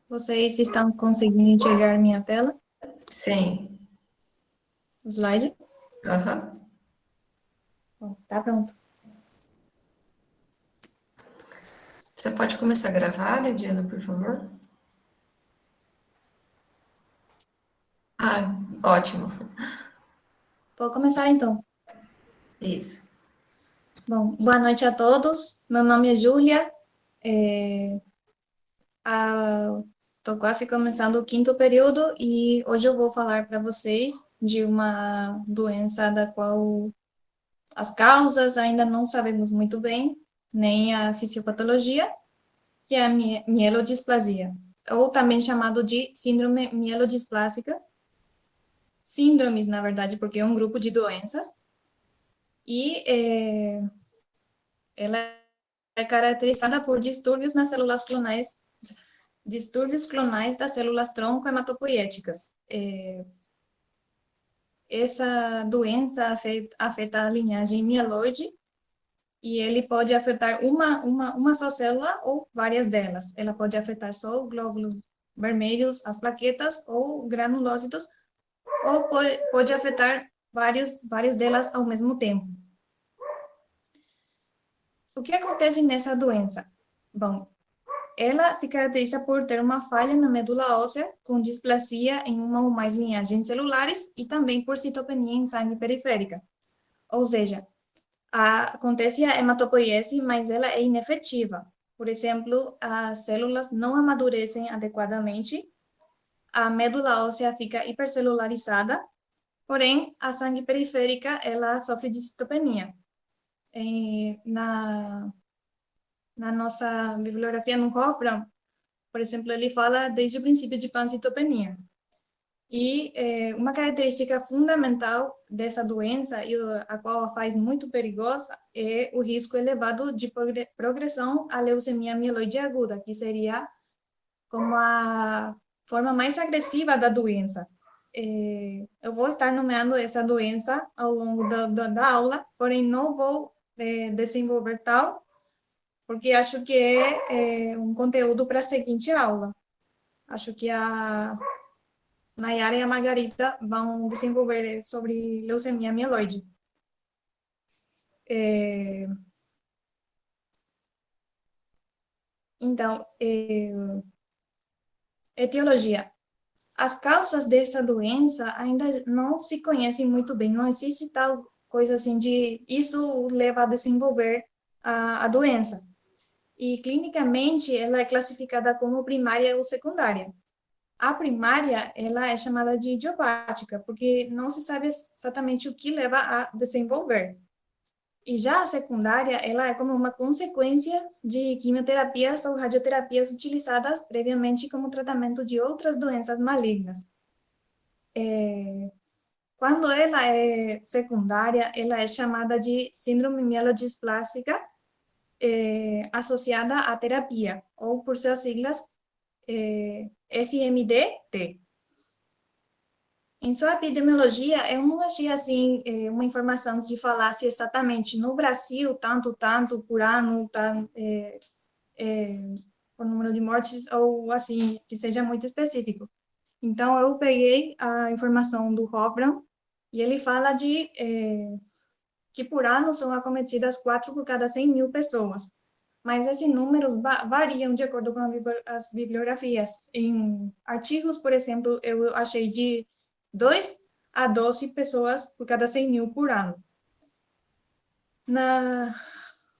Vocês estão conseguindo enxergar minha tela? Sim. O slide? Aham. Bom, tá pronto. Você pode começar a gravar, Lidiana, por favor? Ah, ótimo. Vou começar então. Isso. Bom, boa noite a todos. Meu nome é Júlia. Estou quase começando o quinto período e hoje eu vou falar para vocês de uma doença da qual as causas ainda não sabemos muito bem, nem a fisiopatologia, que é a mielodisplasia, ou também chamado de síndrome mielodisplásica. Síndromes, na verdade, porque é um grupo de doenças. E ela é caracterizada por distúrbios clonais das células tronco hematopoieticas. Essa doença afeta a linhagem mieloide e ele pode afetar uma só célula ou várias delas. Ela pode afetar só os glóbulos vermelhos, as plaquetas ou granulócitos, ou pode afetar várias delas ao mesmo tempo. O que acontece nessa doença? Bom, ela se caracteriza por ter uma falha na medula óssea, com displasia em uma ou mais linhagens celulares e também por citopenia em sangue periférica. Ou seja, acontece a hematopoiese, mas ela é inefetiva. Por exemplo, as células não amadurecem adequadamente, a medula óssea fica hipercelularizada, porém, a sangue periférica, ela sofre de citopenia. Na nossa bibliografia no Hofbra, por exemplo, ele fala desde o princípio de pancitopenia. E uma característica fundamental dessa doença, e a qual a faz muito perigosa, é o risco elevado de progressão à leucemia mieloide aguda, que seria como a forma mais agressiva da doença. Eu vou estar nomeando essa doença ao longo da aula, porém não vou desenvolver tal, porque acho que é um conteúdo para a seguinte aula. Acho que a Nayara e a Margarita vão desenvolver sobre leucemia mieloide. É, então, etiologia. As causas dessa doença ainda não se conhecem muito bem, não existe tal coisa assim de isso leva a desenvolver a doença. E clinicamente ela é classificada como primária ou secundária. A primária, ela é chamada de idiopática, porque não se sabe exatamente o que leva a desenvolver. E já a secundária, ela é como uma consequência de quimioterapias ou radioterapias utilizadas previamente como tratamento de outras doenças malignas. Quando ela é secundária, ela é chamada de síndrome mielodisplásica associada à terapia, ou por suas siglas, SMDT. Em sua epidemiologia, eu não achei assim uma informação que falasse exatamente no Brasil, tanto por ano, por número de mortes, ou assim, que seja muito específico. Então, eu peguei a informação do Hofbra, e ele fala de que por ano são acometidas 4 por cada 100 mil pessoas. Mas esses números variam de acordo com as bibliografias. Em artigos, por exemplo, eu achei de 2 a 12 pessoas por cada 100 mil por ano.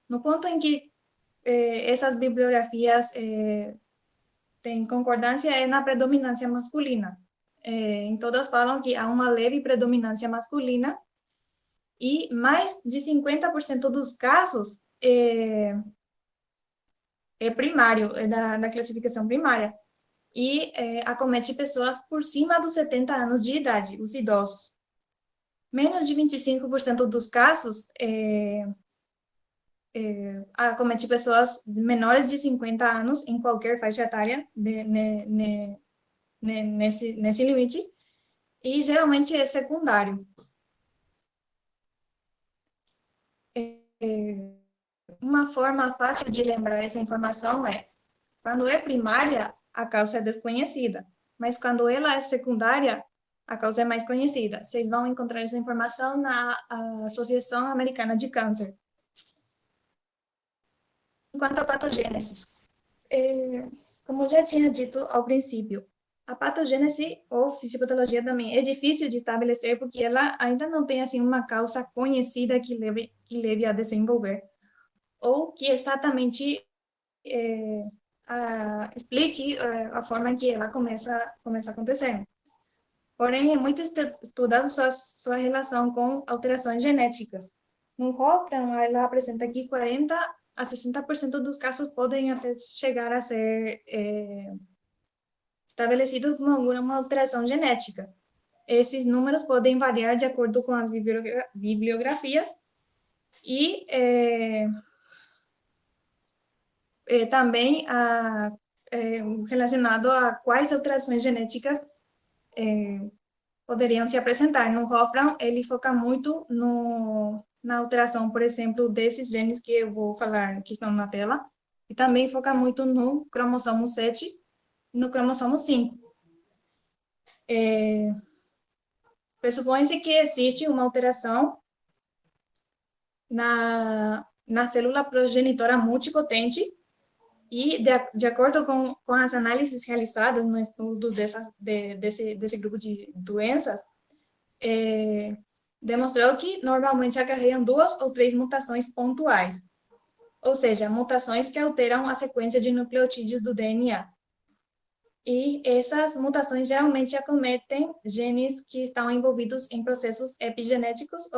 No ponto em que essas bibliografias têm concordância é na predominância masculina. Em todas falam que há uma leve predominância masculina e mais de 50% dos casos é primário, é da classificação primária, e acomete pessoas por cima dos 70 anos de idade, os idosos. Menos de 25% dos casos acomete pessoas menores de 50 anos em qualquer faixa etária nesse limite, e geralmente é secundário. Uma forma fácil de lembrar essa informação é, quando é primária, a causa é desconhecida. Mas quando ela é secundária, a causa é mais conhecida. Vocês vão encontrar essa informação na Associação Americana de Câncer. Quanto à patogênese, como eu já tinha dito ao princípio, a patogênese ou fisiopatologia também é difícil de estabelecer porque ela ainda não tem assim uma causa conhecida que leve a desenvolver ou que exatamente explique a forma em que ela começa a acontecer. Porém, é muito estudado sua relação com alterações genéticas. No Hoffman, ela apresenta que 40 a 60% dos casos podem até chegar a ser estabelecidos com alguma alteração genética. Esses números podem variar de acordo com as bibliografias e também relacionado a quais alterações genéticas poderiam se apresentar. No Hoffman, ele foca muito na alteração, por exemplo, desses genes que eu vou falar, que estão na tela, e também foca muito no cromossomo 7 e no cromossomo 5. Pressupõe-se que existe uma alteração na célula progenitora multipotente e, de acordo com as análises realizadas no estudo desse grupo de doenças, demonstrou que normalmente acarreiam 2 ou 3 mutações pontuais, ou seja, mutações que alteram a sequência de nucleotídeos do DNA. E essas mutações geralmente acometem genes que estão envolvidos em processos epigenéticos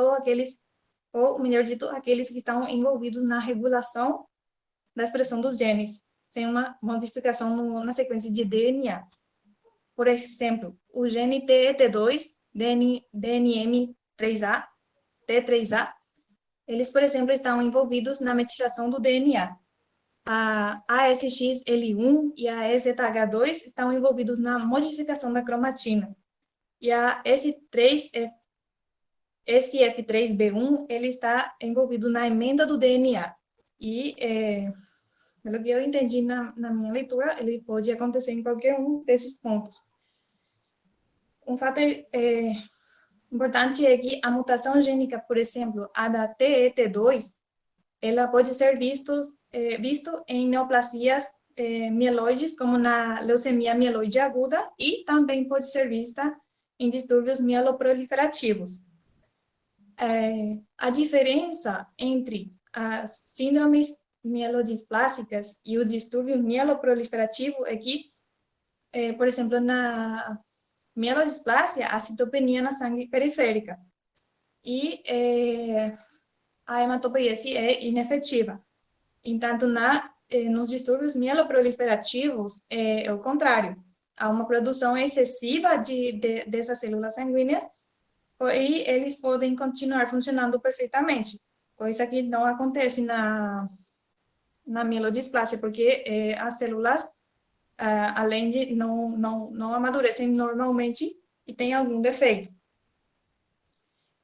ou melhor dito, aqueles que estão envolvidos na regulação da expressão dos genes, sem uma modificação na sequência de DNA. Por exemplo, o gene TET2, DNM3A, T3A, eles, por exemplo, estão envolvidos na metilação do DNA. A ASXL1 e a EZH2 estão envolvidos na modificação da cromatina. E a SF3B1, ele está envolvido na emenda do DNA. E, pelo que eu entendi na minha leitura, ele pode acontecer em qualquer um desses pontos. Um fato importante é que a mutação gênica, por exemplo, a da TET2, ela pode ser visto em neoplasias mieloides, como na leucemia mieloide aguda, e também pode ser vista em distúrbios mieloproliferativos. A diferença entre as síndromes mielodisplásicas e o distúrbio mieloproliferativo é que, por exemplo, na mielodisplasia, a citopenia na sangue periférica e a hematopoiese é inefetiva. Entanto, nos distúrbios mieloproliferativos é o contrário. Há uma produção excessiva dessas células sanguíneas e eles podem continuar funcionando perfeitamente, coisa que não acontece na mielodisplasia, porque as células, além de não amadurecem normalmente e têm algum defeito.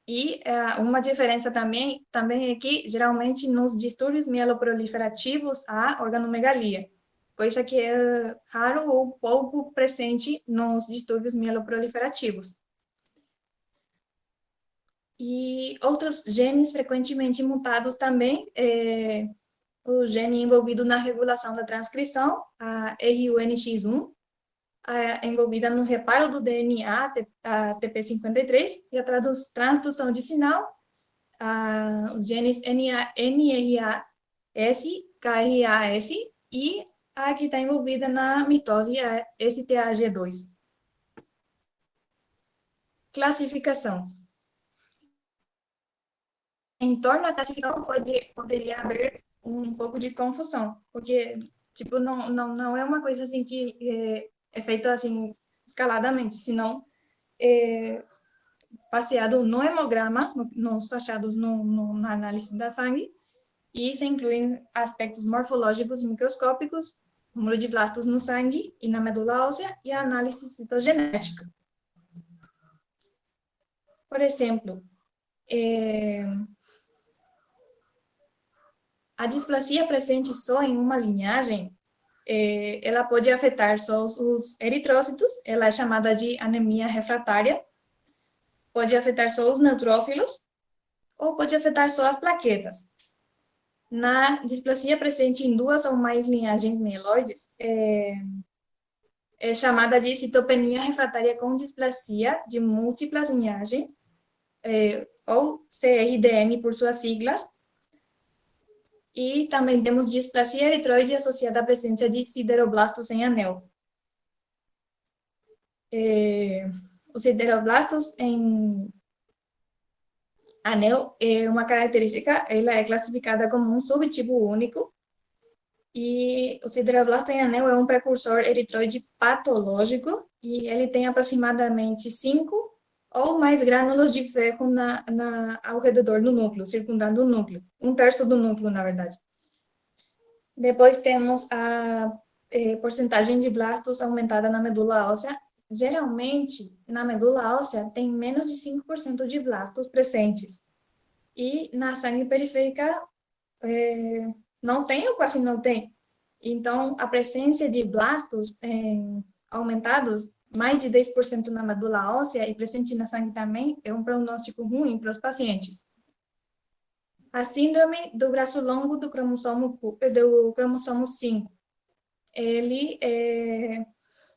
E uma diferença também é que, geralmente, nos distúrbios mieloproliferativos, há organomegalia, coisa que é raro ou pouco presente nos distúrbios mieloproliferativos. E outros genes frequentemente mutados também, o gene envolvido na regulação da transcrição, a RUNX1, envolvida no reparo do DNA, a TP53, e a transdução de sinal, os genes NRAS, KRAS, e a que está envolvida na mitose, a STAG2. Classificação. Em torno da classificação poderia haver um pouco de confusão, porque tipo não é uma coisa assim que é feita assim escaladamente, senão baseado no hemograma, nos achados na análise da sangue, e se incluem aspectos morfológicos microscópicos, número de blastos no sangue e na medula óssea, e a análise citogenética. Por exemplo, a displasia presente só em uma linhagem ela pode afetar só os eritrócitos, ela é chamada de anemia refratária, pode afetar só os neutrófilos, ou pode afetar só as plaquetas. Na displasia presente em duas ou mais linhagens mieloides, é chamada de citopenia refratária com displasia de múltiplas linhagens, ou CRDM por suas siglas, e também temos displasia eritroide associada à presença de sideroblastos em anel. Os sideroblastos em anel é uma característica, ela é classificada como um subtipo único, e o sideroblasto em anel é um precursor eritroide patológico, e ele tem aproximadamente 5 ou mais grânulos de ferro ao redor do núcleo, circundando o núcleo, um terço do núcleo, na verdade. Depois temos a porcentagem de blastos aumentada na medula óssea. Geralmente, na medula óssea, tem menos de 5% de blastos presentes. E na sangue periférica, não tem ou quase não tem. Então, a presença de blastos aumentados, mais de 10% na medula óssea e presente na sangue também, é um prognóstico ruim para os pacientes. A síndrome do braço longo do cromossomo 5. Ele é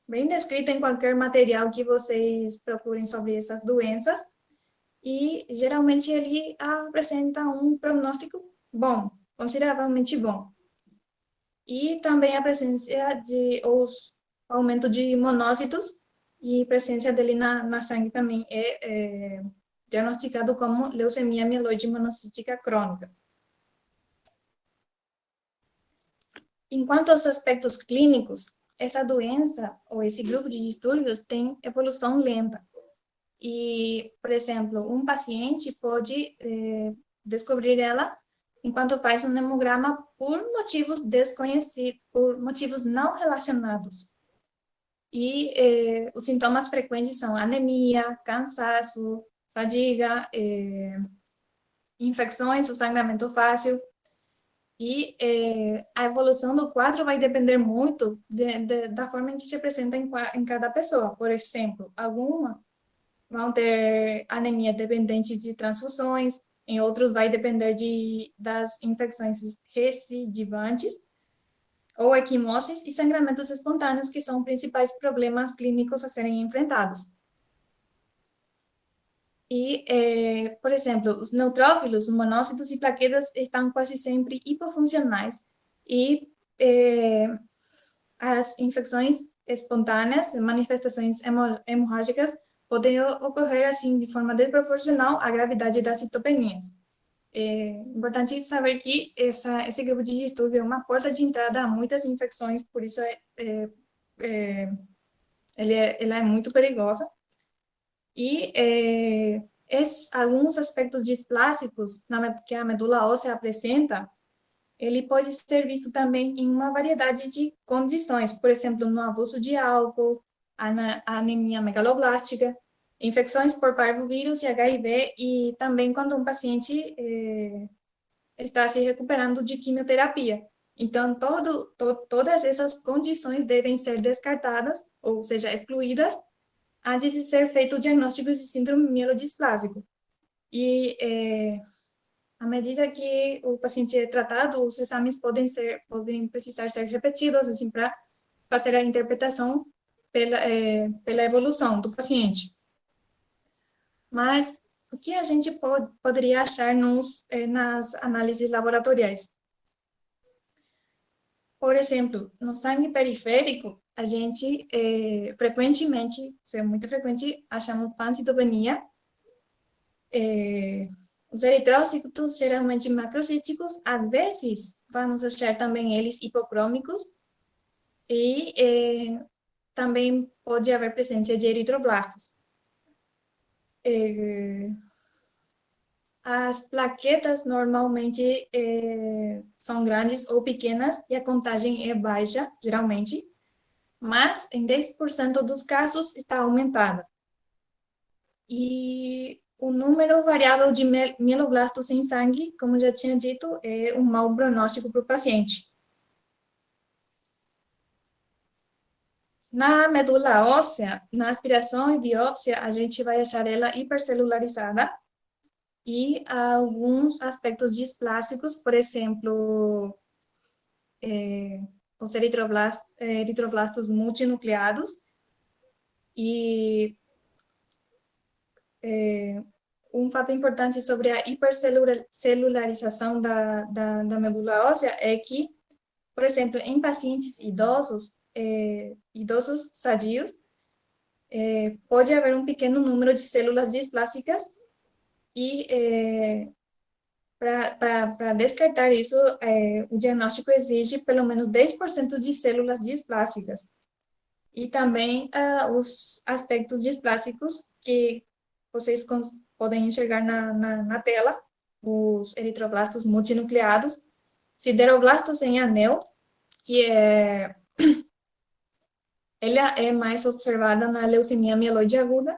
bem descrito em qualquer material que vocês procurem sobre essas doenças, e geralmente ele apresenta um prognóstico bom, consideravelmente bom. E também a presença de aumento de monócitos, e presença dele na sangue também é diagnosticado como leucemia mieloide monocítica crônica. Enquanto aos aspectos clínicos, essa doença ou esse grupo de distúrbios tem evolução lenta. E, por exemplo, um paciente pode descobrir ela enquanto faz um hemograma por motivos desconhecidos, por motivos não relacionados. E os sintomas frequentes são anemia, cansaço, fadiga, infecções, o sangramento fácil. E a evolução do quadro vai depender muito da forma em que se apresenta em cada pessoa. Por exemplo, algumas vão ter anemia dependente de transfusões, em outros vai depender das infecções recidivantes, ou equimoses e sangramentos espontâneos, que são os principais problemas clínicos a serem enfrentados. E, por exemplo, os neutrófilos, os monócitos e plaquetas estão quase sempre hipofuncionais, e as infecções espontâneas, manifestações hemorrágicas, podem ocorrer assim de forma desproporcional à gravidade das citopenias. É importante saber que esse grupo de distúrbio é uma porta de entrada a muitas infecções, por isso ela é muito perigosa. E alguns aspectos displásicos que a medula óssea apresenta, ele pode ser visto também em uma variedade de condições, por exemplo, no abuso de álcool, a anemia megaloblástica, infecções por parvovírus e HIV, e também quando um paciente está se recuperando de quimioterapia. Então, todas essas condições devem ser descartadas, ou seja, excluídas, antes de ser feito o diagnóstico de síndrome mielodisplásico. E à medida que o paciente é tratado, os exames podem precisar ser repetidos, assim, para fazer a interpretação pela evolução do paciente. Mas o que a gente poderia achar nas análises laboratoriais? Por exemplo, no sangue periférico, a gente frequentemente, isso é muito frequente, achamos pancitopenia. Os eritrócitos, geralmente macrocíticos, às vezes vamos achar também eles hipocrômicos, e também pode haver presença de eritroblastos. As plaquetas normalmente são grandes ou pequenas, e a contagem é baixa, geralmente, mas em 10% dos casos está aumentada. E o número variável de mieloblastos em sangue, como já tinha dito, é um mau prognóstico para o paciente. Na medula óssea, na aspiração e biópsia, a gente vai achar ela hipercelularizada e alguns aspectos displásicos, por exemplo, os eritroblastos multinucleados e um fato importante sobre a hipercelularização da medula óssea é que, por exemplo, em pacientes idosos, idosos sadios, pode haver um pequeno número de células displásicas e para descartar isso, o diagnóstico exige pelo menos 10% de células displásicas. E também os aspectos displásicos que vocês podem enxergar na tela, os eritroblastos multinucleados, sideroblastos em anel, que ela é mais observada na leucemia mieloide aguda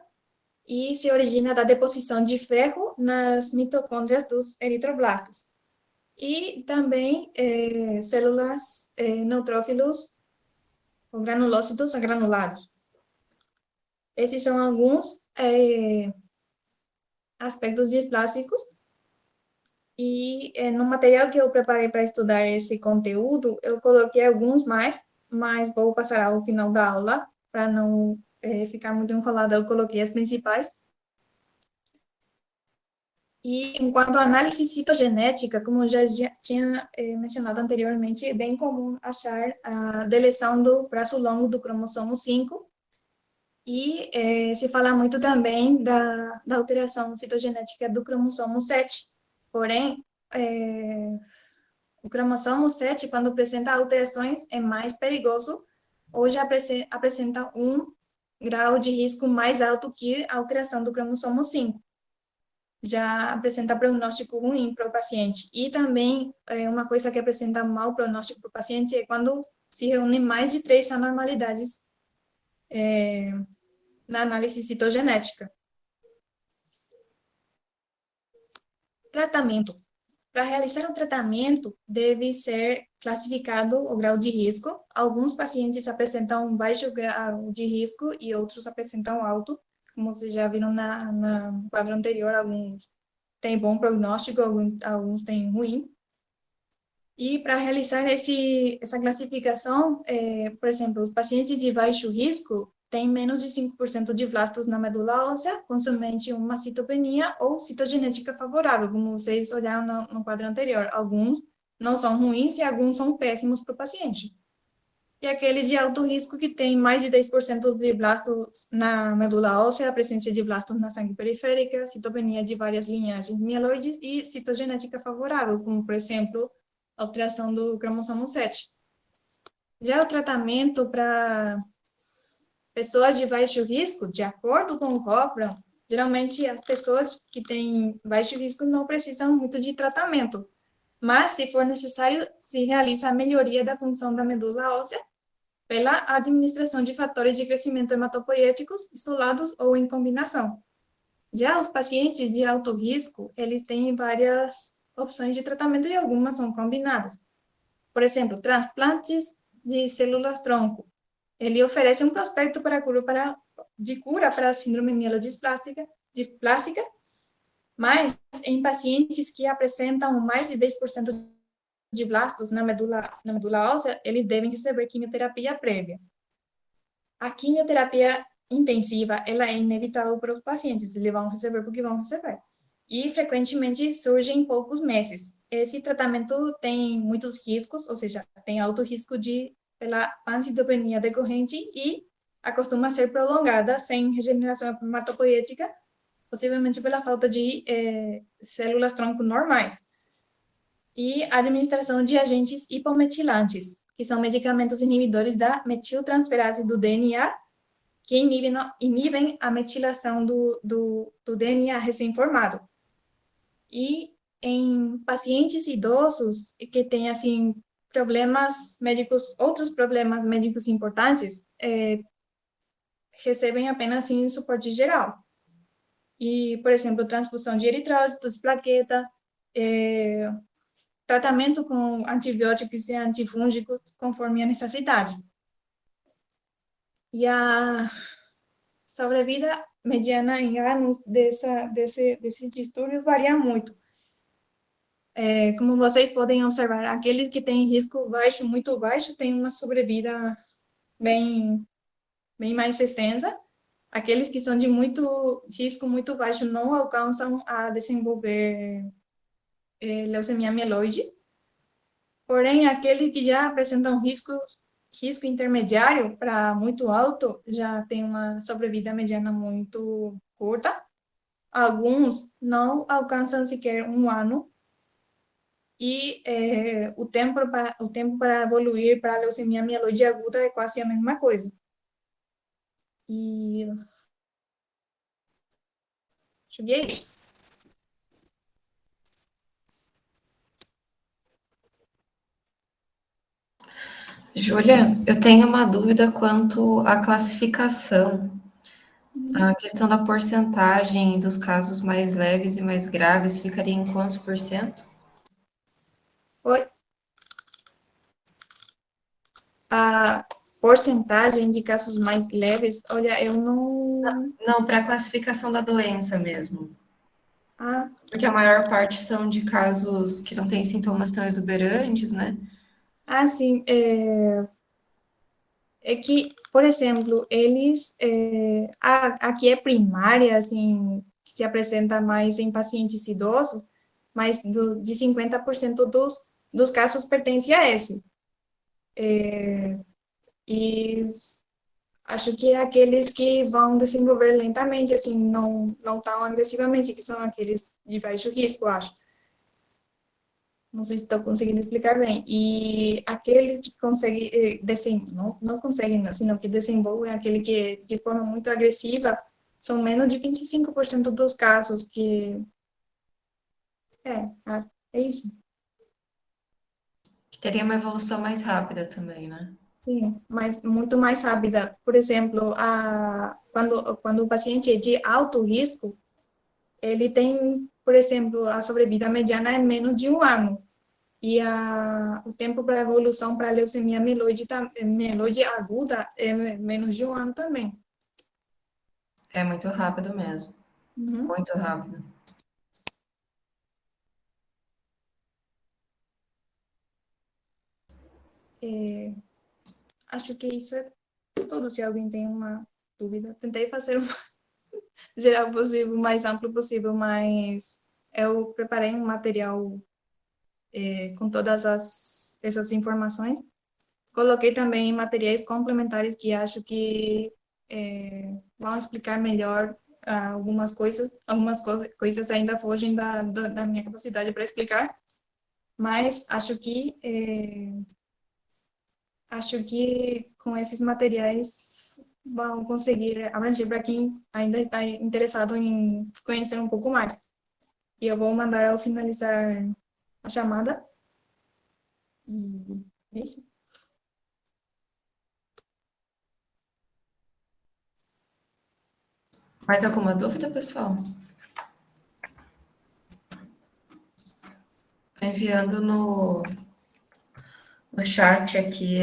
e se origina da deposição de ferro nas mitocôndrias dos eritroblastos. E também células neutrófilos ou granulócitos agranulados. Esses são alguns aspectos displásicos. E no material que eu preparei para estudar esse conteúdo, eu coloquei alguns mais, mas vou passar ao final da aula, para não ficar muito enrolada, eu coloquei as principais. E enquanto à análise citogenética, como eu já tinha mencionado anteriormente, é bem comum achar a deleção do braço longo do cromossomo 5, e se fala muito também da alteração citogenética do cromossomo 7. Porém, o cromossomo 7, quando apresenta alterações, é mais perigoso ou já apresenta um grau de risco mais alto que a alteração do cromossomo 5. Já apresenta prognóstico ruim para o paciente. E também, uma coisa que apresenta mau prognóstico para o paciente é quando se reúnem mais de 3 anormalidades na análise citogenética. Tratamento. Para realizar o tratamento, deve ser classificado o grau de risco. Alguns pacientes apresentam baixo grau de risco e outros apresentam alto. Como vocês já viram no quadro anterior, alguns têm bom prognóstico, alguns têm ruim. E para realizar essa classificação, por exemplo, os pacientes de baixo risco têm menos de 5% de blastos na medula óssea, com somente uma citopenia ou citogenética favorável, como vocês olharam no quadro anterior. Alguns não são ruins e alguns são péssimos para o paciente. E aqueles de alto risco que têm mais de 10% de blastos na medula óssea, a presença de blastos na sangue periférica, citopenia de várias linhagens mieloides e citogenética favorável, como, por exemplo, alteração do cromossomo 7. Já o tratamento para pessoas de baixo risco, de acordo com o Hoffman, geralmente as pessoas que têm baixo risco não precisam muito de tratamento, mas se for necessário, se realiza a melhoria da função da medula óssea pela administração de fatores de crescimento hematopoéticos isolados ou em combinação. Já os pacientes de alto risco, eles têm várias opções de tratamento e algumas são combinadas. Por exemplo, transplantes de células-tronco. Ele oferece um prospecto de cura para a síndrome mielodisplásica, mas em pacientes que apresentam mais de 10% de blastos na medula óssea, eles devem receber quimioterapia prévia. A quimioterapia intensiva, ela é inevitável para os pacientes, eles vão receber porque vão receber. E frequentemente surge em poucos meses. Esse tratamento tem muitos riscos, ou seja, tem alto risco pela pancitopenia decorrente e acostuma ser prolongada sem regeneração hematopoética, possivelmente pela falta de células-tronco normais. E a administração de agentes hipometilantes, que são medicamentos inibidores da metiltransferase do DNA, que inibem a metilação do DNA recém-formado. E em pacientes idosos que têm, assim, outros problemas médicos importantes, recebem apenas, assim, suporte geral. E, por exemplo, transfusão de eritrócitos, plaqueta, tratamento com antibióticos e antifúngicos conforme a necessidade. E a sobrevida mediana em anos desses distúrbios varia muito. Como vocês podem observar, aqueles que têm risco baixo, muito baixo, têm uma sobrevida bem, bem mais extensa. Aqueles que são de muito risco muito baixo não alcançam a desenvolver leucemia mieloide. Porém, aqueles que já apresentam risco intermediário para muito alto já tem uma sobrevida mediana muito curta. Alguns não alcançam sequer um ano e o tempo para evoluir para a leucemia mieloide aguda é quase a mesma coisa. E acho que é isso. Júlia, eu tenho uma dúvida quanto à classificação. A questão da porcentagem dos casos mais leves e mais graves ficaria em quantos por cento? Oi. A porcentagem de casos mais leves, olha, eu não. Não, para a classificação da doença mesmo. Ah, Porque a maior parte são de casos que não têm sintomas tão exuberantes, né? sim. É que, por exemplo, aqui é primária, assim, que se apresenta mais em pacientes idosos, mas de 50% dos casos pertence a esse. E acho que é aqueles que vão desenvolver lentamente, assim, não tão agressivamente, que são aqueles de baixo risco, acho. Não sei se estou conseguindo explicar bem. E aqueles que conseguem, não conseguem, não, sino que desenvolvem aquele que de forma muito agressiva, são menos de 25% dos casos que. É isso. Que teria uma evolução mais rápida também, né? Sim, mas muito mais rápida. Por exemplo, quando o paciente é de alto risco, ele tem, por exemplo, a sobrevida mediana é menos de um ano. E o tempo para evolução para a leucemia mieloide aguda é menos de um ano também. É muito rápido mesmo. Uhum. Muito rápido. Acho que isso é tudo. Se alguém tem uma dúvida, tentei fazer o geral possível, o mais amplo possível, mas eu preparei um material com essas informações. Coloquei também materiais complementares que acho que vão explicar melhor algumas coisas ainda fogem da minha capacidade para explicar, mas acho que com esses materiais vão conseguir abranger para quem ainda está interessado em conhecer um pouco mais. E eu vou mandar ao finalizar a chamada. E é isso. Mais alguma dúvida, pessoal? Estou enviando no chat aqui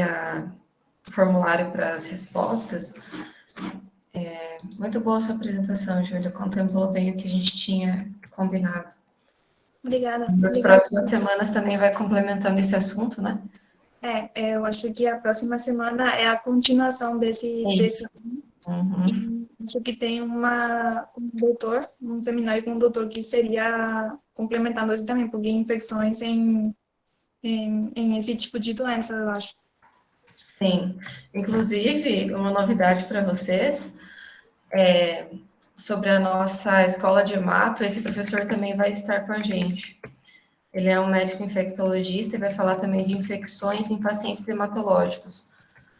o formulário para as respostas. Muito boa a sua apresentação, Júlia. Contemplou bem o que a gente tinha combinado. Obrigada, Nas obrigada. próximas semanas também vai complementando esse assunto, né? Eu acho que a próxima semana é a continuação É desse isso. Uhum. e acho que tem um doutor, um seminário com um doutor que seria complementando isso também, porque infecções em esse tipo de doença, eu acho. Sim. Inclusive, uma novidade para vocês sobre a nossa escola de hemato, esse professor também vai estar com a gente. Ele é um médico infectologista e vai falar também de infecções em pacientes hematológicos,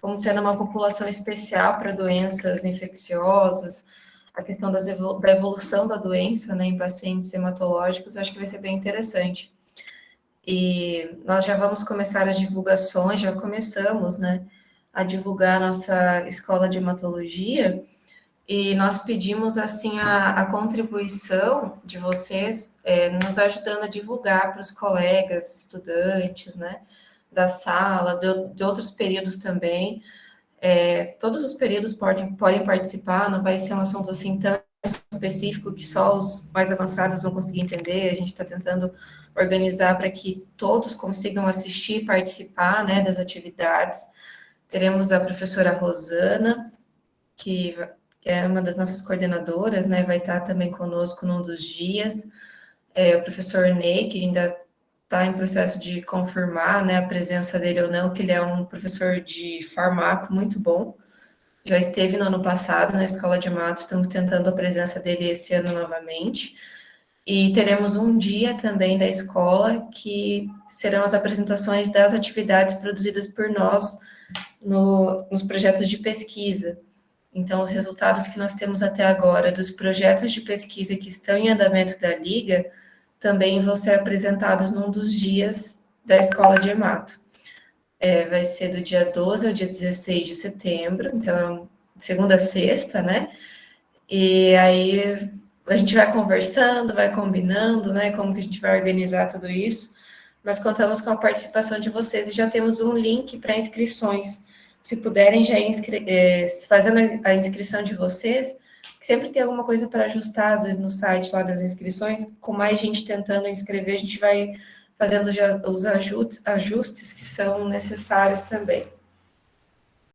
como sendo uma população especial para doenças infecciosas, a questão da evolução da doença, né, em pacientes hematológicos, acho que vai ser bem interessante. E nós já vamos começar as divulgações, já começamos, né, a divulgar a nossa escola de hematologia, e nós pedimos, assim, a contribuição de vocês, nos ajudando a divulgar para os colegas, estudantes, né, da sala, de outros períodos também, Todos os períodos podem participar, não vai ser um assunto assim tão específico que só os mais avançados vão conseguir entender. A gente está tentando organizar para que todos consigam assistir e participar, né, das atividades. Teremos a professora Rosana, que é uma das nossas coordenadoras, né, vai estar também conosco num dos dias. O professor Ney, que ainda está em processo de confirmar, né, a presença dele ou não, que ele é um professor de farmaco muito bom. Já esteve no ano passado na Escola de Matos, estamos tentando a presença dele esse ano novamente. E teremos um dia também da escola, que serão as apresentações das atividades produzidas por nós nos projetos de pesquisa. Então, os resultados que nós temos até agora dos projetos de pesquisa que estão em andamento da Liga também vão ser apresentados num dos dias da Escola de Emato. Vai ser do dia 12 ao dia 16 de setembro, então, segunda a sexta, né? E aí a gente vai conversando, vai combinando, né? Como que a gente vai organizar tudo isso. Mas contamos com a participação de vocês e já temos um link para inscrições. Se puderem já fazendo a inscrição de vocês, sempre tem alguma coisa para ajustar, às vezes no site lá das inscrições, com mais gente tentando inscrever, a gente vai fazendo já os ajustes que são necessários também.